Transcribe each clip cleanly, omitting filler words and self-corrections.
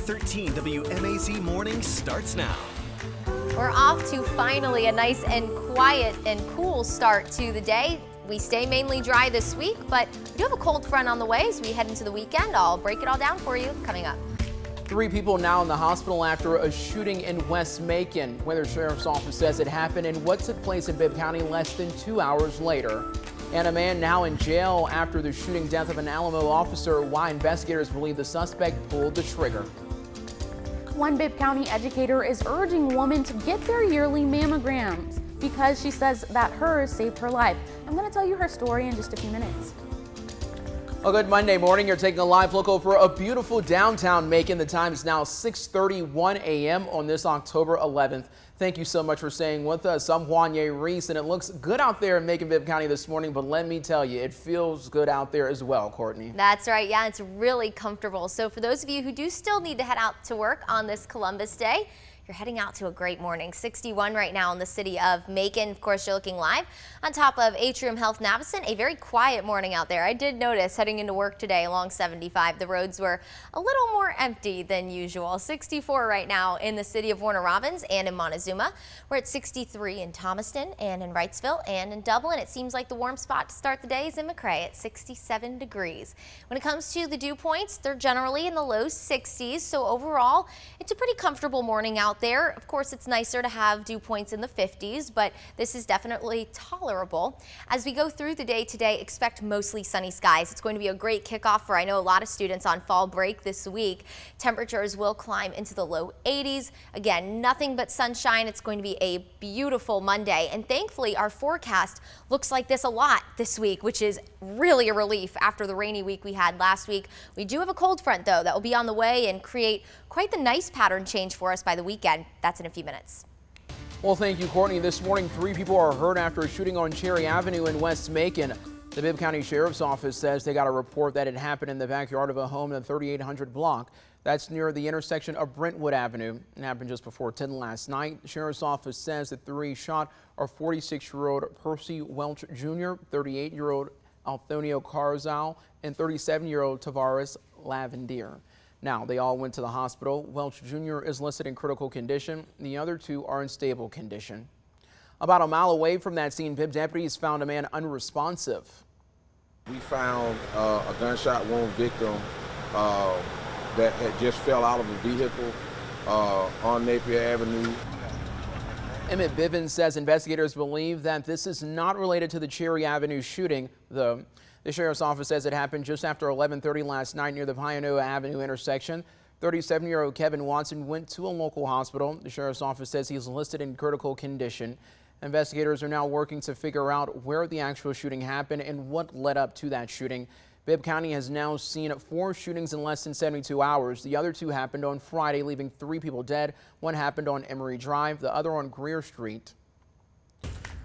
13 WMAZ Morning starts now. We're off to finally a nice and quiet and cool start to the day. We stay mainly dry this week, but we do have a cold front on the way as we head into the weekend. I'll break it all down for you coming up. 3 people now in the hospital after a shooting in West Macon, where the sheriff's office says it happened in what took place in Bibb County less than 2 hours later. And a man now in jail after the shooting death of an Alamo officer. Why investigators believe the suspect pulled the trigger. One Bibb County educator is urging women to get their yearly mammograms because she says that hers saved her life. I'm going to tell you her story in just a few minutes. A good Monday morning. You're taking a live look over a beautiful downtown Macon. The time is now 6:31 a.m. on this October 11th. Thank you so much for staying with us. I'm Juanye Reese, and it looks good out there in Macon, Bibb County this morning, but let me tell you, it feels good out there as well, Courtney. That's right. Yeah, it's really comfortable. So for those of you who do still need to head out to work on this Columbus Day, you're heading out to a great morning. 61 right now in the city of Macon. Of course, you're looking live on top of Atrium Health Navicent. A very quiet morning out there. I did notice heading into work today along 75, the roads were a little more empty than usual. 64 right now in the city of Warner Robins and in Montezuma. We're at 63 in Thomaston and in Wrightsville and in Dublin. It seems like the warm spot to start the day is in McRae at 67 degrees. When it comes to the dew points, they're generally in the low 60s. So overall, it's a pretty comfortable morning out there. Of course, it's nicer to have dew points in the 50s, but this is definitely tolerable. As we go through the day today, expect mostly sunny skies. It's going to be a great kickoff for, I know, a lot of students on fall break this week. Temperatures will climb into the low 80s. Again, nothing but sunshine. It's going to be a beautiful Monday, and thankfully our forecast looks like this a lot this week, which is really a relief after the rainy week we had last week. We do have a cold front, though, that will be on the way and create quite the nice pattern change for us by the weekend. That's in a few minutes. Well, thank you, Courtney. This morning, 3 people are hurt after a shooting on Cherry Avenue in West Macon. The Bibb County Sheriff's Office says they got a report that it happened in the backyard of a home in the 3800 block. That's near the intersection of Brentwood Avenue. It happened just before 10 last night. The Sheriff's Office says the 3 shot are 46-year-old Percy Welch Jr., 38-year-old Antonio Carzal, and 37-year-old Tavares Lavendier. Now, they all went to the hospital. Welch Jr. is listed in critical condition. The other 2 are in stable condition. About a mile away from that scene, Bibb deputies found a man unresponsive. We found a gunshot wound victim that had just fell out of a vehicle on Napier Avenue. Emmett Bivens says investigators believe that this is not related to the Cherry Avenue shooting, though. The Sheriff's Office says it happened just after 11:30 last night near the Pioneer Avenue intersection. 37-year-old Kevin Watson went to a local hospital. The Sheriff's Office says he's listed in critical condition. Investigators are now working to figure out where the actual shooting happened and what led up to that shooting. Bibb County has now seen 4 shootings in less than 72 hours. The other 2 happened on Friday, leaving 3 people dead. One happened on Emory Drive, the other on Greer Street.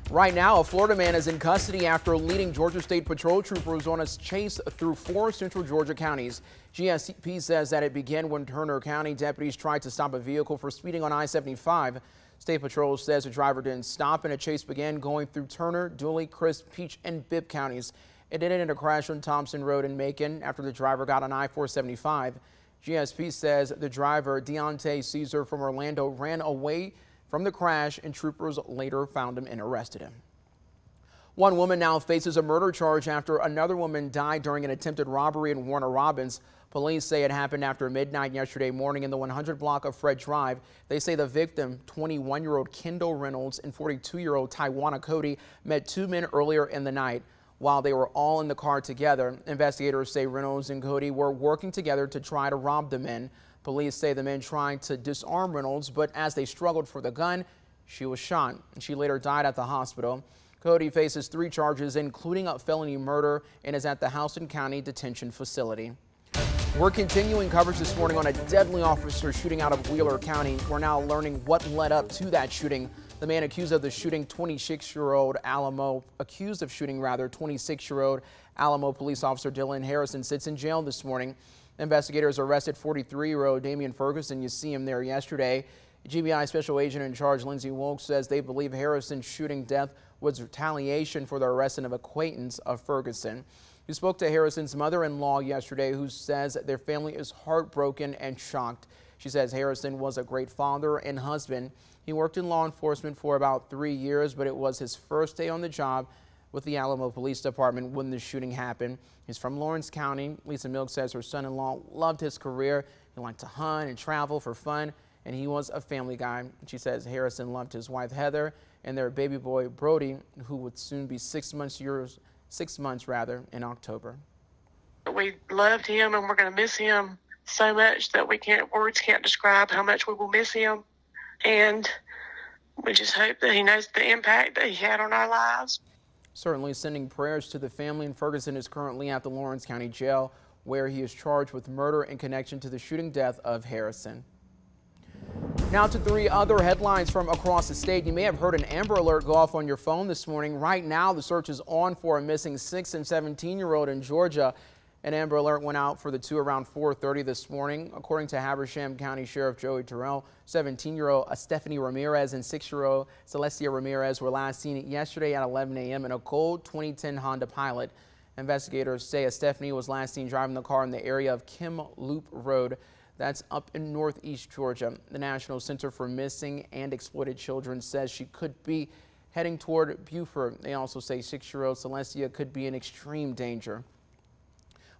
Right now, a Florida man is in custody after leading Georgia State Patrol troopers on a chase through 4 central Georgia counties. GSP says that it began when Turner County deputies tried to stop a vehicle for speeding on I-75. State Patrol says the driver didn't stop and a chase began going through Turner, Dooley, Crisp, Peach, and Bibb counties. It ended in a crash on Thompson Road in Macon after the driver got on I-475. GSP says the driver, Deontay Caesar from Orlando, ran away from the crash, and troopers later found him and arrested him. One woman now faces a murder charge after another woman died during an attempted robbery in Warner Robins. Police say it happened after midnight yesterday morning in the 100 block of Fred Drive. They say the victim, 21-year-old Kendall Reynolds and 42-year-old Tywana Cody, met 2 men earlier in the night. While they were all in the car together, investigators say Reynolds and Cody were working together to try to rob the men. Police say the men tried to disarm Reynolds, but as they struggled for the gun, she was shot. She later died at the hospital. Cody faces 3 charges, including a felony murder, and is at the Houston County Detention Facility. We're continuing coverage this morning on a deadly officer shooting out of Wheeler County. We're now learning what led up to that shooting. The man accused of shooting 26-year-old Alamo police officer Dylan Harrison sits in jail this morning. Investigators arrested 43-year-old Damian Ferguson. You see him there yesterday. GBI Special Agent in Charge Lindsey Wilkes says they believe Harrison's shooting death was retaliation for the arrest of an acquaintance of Ferguson. We spoke to Harrison's mother-in-law yesterday, who says their family is heartbroken and shocked. She says Harrison was a great father and husband. He worked in law enforcement for about 3 years, but it was his first day on the job with the Alamo Police Department when the shooting happened. He's from Lawrence County. Lisa Milk says her son-in-law loved his career. He liked to hunt and travel for fun, and he was a family guy. She says Harrison loved his wife Heather and their baby boy Brody, who would soon be 6 months in October. We loved him, and we're going to miss him so much that words can't describe how much we will miss him. And we just hope that he knows the impact that he had on our lives. Certainly sending prayers to the family. And Ferguson is currently at the Lawrence County Jail, where he is charged with murder in connection to the shooting death of Harrison. Now to 3 other headlines from across the state. You may have heard an Amber Alert go off on your phone this morning. Right now, the search is on for a missing 6- and 17-year-old in Georgia. An Amber Alert went out for the 2 around 4:30 this morning. According to Habersham County Sheriff Joey Terrell, 17-year-old Stephanie Ramirez and 6-year-old Celestia Ramirez were last seen yesterday at 11 a.m. in a gold 2010 Honda Pilot. Investigators say Stephanie was last seen driving the car in the area of Kim Loop Road. That's up in northeast Georgia. The National Center for Missing and Exploited Children says she could be heading toward Beaufort. They also say 6-year-old Celestia could be in extreme danger.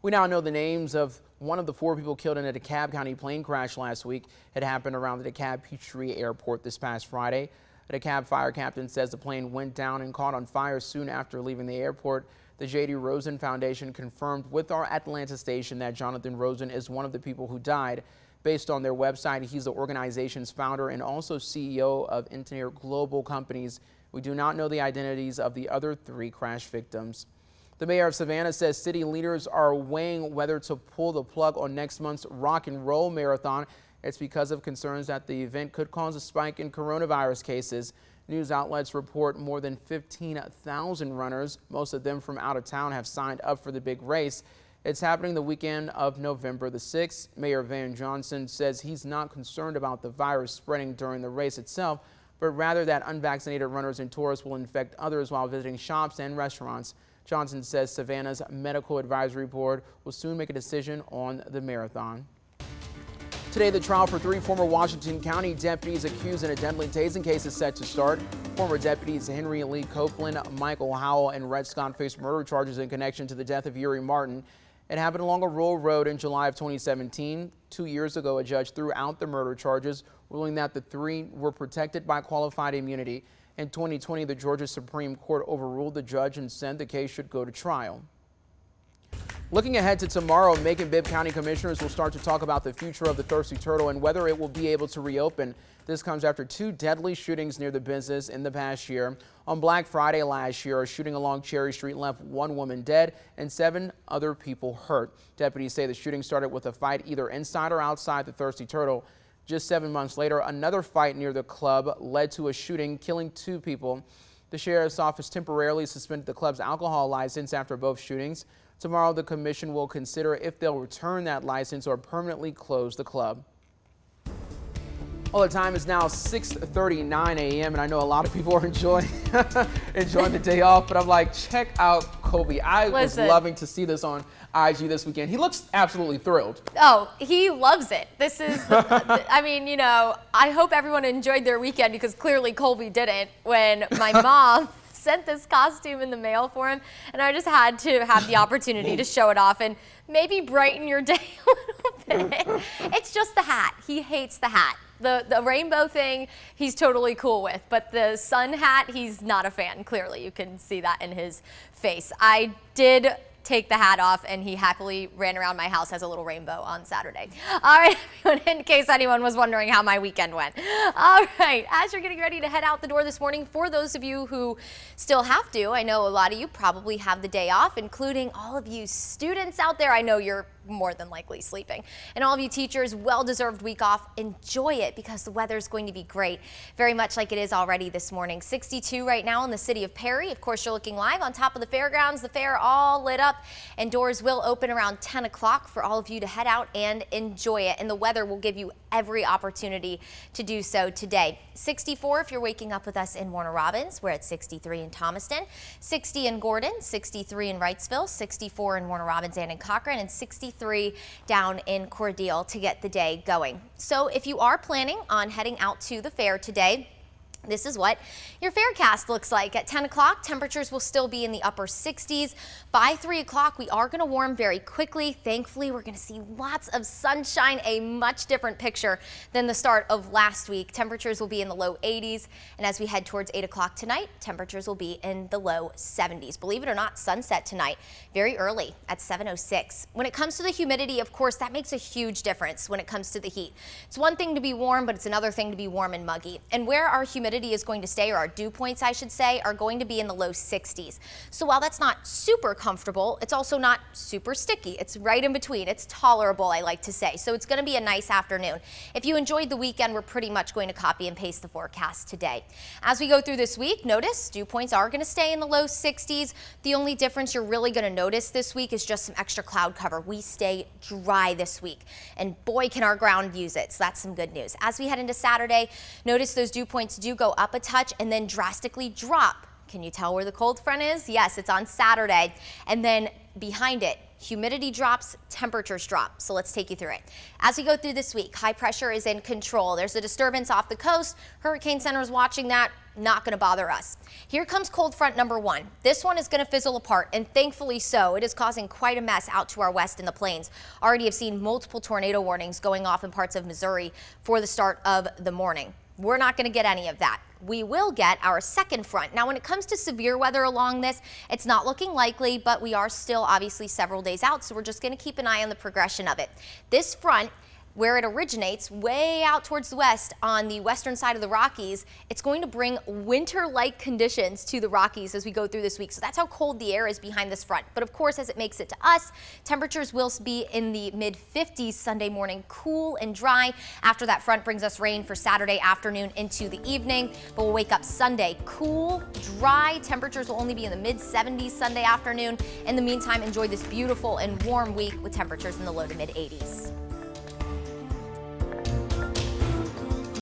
We now know the names of one of the 4 people killed in a DeKalb County plane crash last week. It happened around the DeKalb Peachtree Airport this past Friday. A DeKalb fire captain says the plane went down and caught on fire soon after leaving the airport. The J.D. Rosen Foundation confirmed with our Atlanta station that Jonathan Rosen is one of the people who died. Based on their website, he's the organization's founder and also CEO of Engineer Global Companies. We do not know the identities of the other 3 crash victims. The mayor of Savannah says city leaders are weighing whether to pull the plug on next month's Rock and Roll Marathon. It's because of concerns that the event could cause a spike in coronavirus cases. News outlets report more than 15,000 runners, most of them from out of town, have signed up for the big race. It's happening the weekend of November the 6th. Mayor Van Johnson says he's not concerned about the virus spreading during the race itself, but rather that unvaccinated runners and tourists will infect others while visiting shops and restaurants. Johnson says Savannah's Medical Advisory Board will soon make a decision on the marathon. Today, the trial for 3 former Washington County deputies accused in a deadly tasing case is set to start. Former deputies Henry Lee Copeland, Michael Howell, and Red Scott face murder charges in connection to the death of Yuri Martin. It happened along a rural road in July of 2017. 2 years ago, a judge threw out the murder charges, ruling that the 3 were protected by qualified immunity. In 2020, the Georgia Supreme Court overruled the judge and said the case should go to trial. Looking ahead to tomorrow, Macon Bibb County Commissioners will start to talk about the future of the Thirsty Turtle and whether it will be able to reopen. This comes after 2 deadly shootings near the business in the past year. On Black Friday last year, a shooting along Cherry Street left 1 woman dead and 7 other people hurt. Deputies say the shooting started with a fight either inside or outside the Thirsty Turtle. Just 7 months later, another fight near the club led to a shooting, killing 2 people. The sheriff's office temporarily suspended the club's alcohol license after both shootings. Tomorrow, the commission will consider if they'll return that license or permanently close the club. Well, the time is now 6:39 a.m. and I know a lot of people are enjoying the day off, but I'm like, check out Kobe. I was loving to see this on IG this weekend. He looks absolutely thrilled. Oh, he loves it. This is, I mean, you know, I hope everyone enjoyed their weekend because clearly Colby didn't when my mom sent this costume in the mail for him, and I just had to have the opportunity to show it off and maybe brighten your day a little bit. It's just the hat. He hates the hat. The rainbow thing he's totally cool with, but the sun hat, he's not a fan. Clearly, you can see that in his face. I did take the hat off, and he happily ran around my house as a little rainbow on Saturday. All right, in case anyone was wondering how my weekend went. All right, as you're getting ready to head out the door this morning, for those of you who still have to, I know a lot of you probably have the day off, including all of you students out there. I know you're more than likely sleeping. And all of you teachers, well-deserved week off. Enjoy it because the weather's going to be great, very much like it is already this morning. 62 right now in the city of Perry. Of course, you're looking live on top of the fairgrounds. The fair all lit up, and doors will open around 10 o'clock for all of you to head out and enjoy it. And the weather will give you every opportunity to do so today. 64 if you're waking up with us in Warner Robins. We're at 63 in Thomaston, 60 in Gordon, 63 in Wrightsville, 64 in Warner Robins and in Cochran, and 63 83 down in Cordele to get the day going. So if you are planning on heading out to the fair today, this is what your faircast looks like. At 10 o'clock, temperatures will still be in the upper 60s. By 3 o'clock, we are going to warm very quickly. Thankfully, we're going to see lots of sunshine, a much different picture than the start of last week. Temperatures will be in the low 80s. And as we head towards 8 o'clock tonight, temperatures will be in the low 70s. Believe it or not, sunset tonight very early at 7:06. When it comes to the humidity, of course, that makes a huge difference when it comes to the heat. It's one thing to be warm, but it's another thing to be warm and muggy. And where our humidity is going to stay, or our dew points I should say, are going to be in the low 60s. So while that's not super comfortable, it's also not super sticky. It's right in between. It's tolerable, I like to say. So it's going to be a nice afternoon. If you enjoyed the weekend, we're pretty much going to copy and paste the forecast today. As we go through this week, notice dew points are going to stay in the low 60s. The only difference you're really going to notice this week is just some extra cloud cover. We stay dry this week, and boy can our ground use it. So that's some good news. As we head into Saturday, notice those dew points do go up a touch and then drastically drop. Can you tell where the cold front is? Yes, it's on Saturday. And then behind it, humidity drops, temperatures drop. So let's take you through it. As we go through this week, high pressure is in control. There's a disturbance off the coast. Hurricane Center is watching that. Not going to bother us. Here comes cold front number 1. This one is going to fizzle apart, and thankfully so. It is causing quite a mess out to our west in the plains. Already have seen multiple tornado warnings going off in parts of Missouri for the start of the morning. We're not going to get any of that. We will get our second front. Now, when it comes to severe weather along this, it's not looking likely, but we are still obviously several days out, so we're just going to keep an eye on the progression of it. This front, where it originates way out towards the west on the western side of the Rockies, it's going to bring winter-like conditions to the Rockies as we go through this week. So that's how cold the air is behind this front. But of course, as it makes it to us, temperatures will be in the mid-50s Sunday morning, cool and dry. After that front brings us rain for Saturday afternoon into the evening, but we'll wake up Sunday cool, dry. Temperatures will only be in the mid-70s Sunday afternoon. In the meantime, enjoy this beautiful and warm week with temperatures in the low to mid-80s.